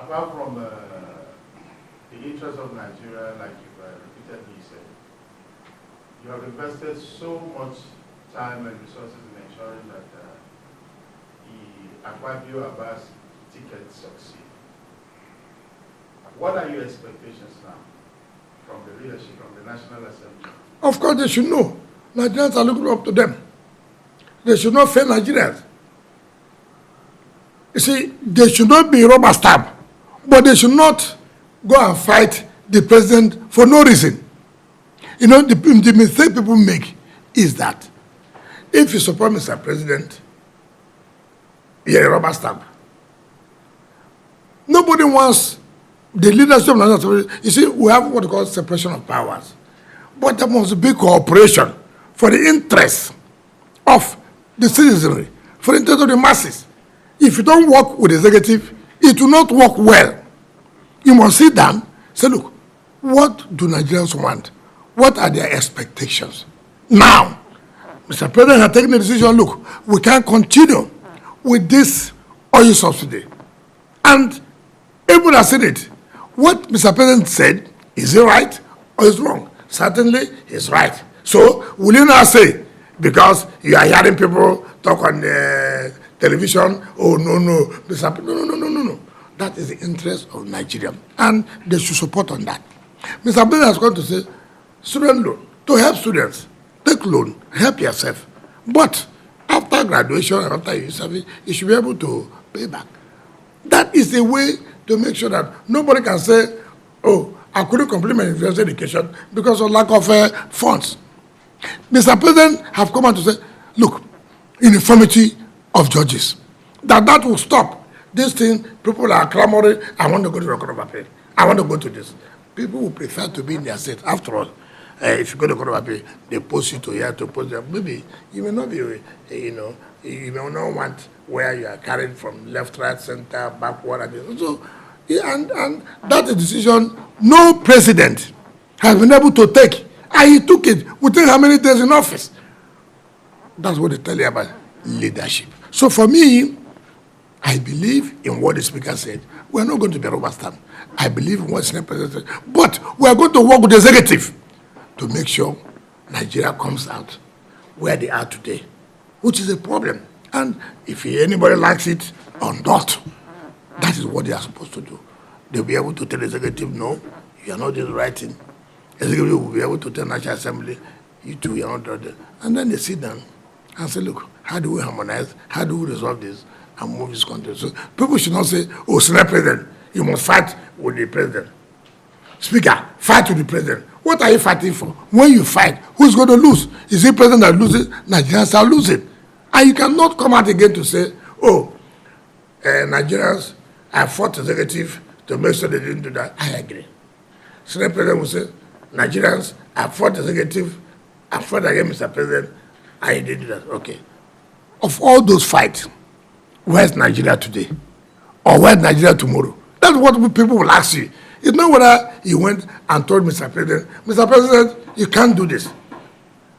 apart from the interest of Nigeria, like you repeatedly said, you have invested so much time and resources in ensuring that the Akpabio Abbas ticket succeed. What are your expectations now from the leadership, from the National Assembly? Of course, they should know. Nigerians are looking up to them. They should not fail Nigerians. You see, they should not be rubber stamp, but they should not go and fight the president for no reason. You know, the mistake people make is that if you support Mr. President, you're a rubber stamp. Nobody wants the leadership of the National Assembly. You see, we have what we call separation of powers. But there must be cooperation for the interests of the citizenry, for the interest of the masses. If you don't work with the executive, it will not work well. You must sit down, say, look, what do Nigerians want? What are their expectations? Now, Mr. President has taken a decision, look, we can't continue with this oil subsidy. And everyone has said it. What Mr. President said, is it right or is it wrong? Certainly, it's right. So, will you now say, because you are hearing people talk on the television, oh, no, Mr. President, no. That is the interest of Nigeria. And they should support on that. Mr. President has gone to say, student loan, to help students, take loan, help yourself. But after graduation and after you service, you should be able to pay back. That is the way to make sure that nobody can say, oh, I couldn't complete my university education because of lack of funds. Mr. President have come out to say, look, uniformity of judges, that will stop. This thing, people are clamoring, I want to go to the court of appeal. I want to go to this. People will prefer to be in their state. After all, if you go to the court of appeal, they post you to here, to post there. Maybe you may not be, you may not want where you are carried from left, right, center, backward, and so. Yeah, and that's a decision no president has been able to take. And he took it within how many days in office? That's what they tell you about leadership. So for me, I believe in what the speaker said. We're not going to be rubber stamp. I believe in what the Senate president said. But we're going to work with the executive to make sure Nigeria comes out where they are today, which is a problem. And if anybody likes it or not, that is what they are supposed to do. They'll be able to tell the executive, no, you are not doing the right thing. Executive will be able to tell National Assembly, you two, you are not doing it. And then they sit down and say, look, how do we harmonize? How do we resolve this and move this country? So people should not say, oh, Senate President, you must fight with the President. Speaker, fight with the President. What are you fighting for? When you fight, who's going to lose? Is it President that loses? Nigerians are losing. And you cannot come out again to say, oh, Nigerians, I fought executive to make sure they didn't do that. I agree. Senate President will say, Nigerians, I fought executive, I fought against Mr. President, and he did that. Okay. Of all those fights, where's Nigeria today? Or where's Nigeria tomorrow? That's what people will ask you. It's not whether you went and told Mr. President, you can't do this.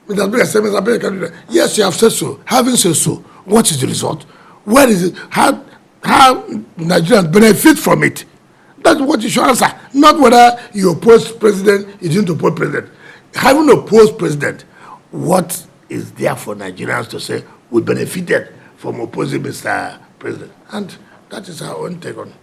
Mr. President said, Mr. President, you can't do that. Yes, you have said so. Having said so, what is the result? Where is it? How Nigerians benefit from it? That's what you should answer. Not whether you oppose president, you didn't oppose president. Having opposed president, what is there for Nigerians to say we benefited from opposing Mr. President? And that is our own take on it.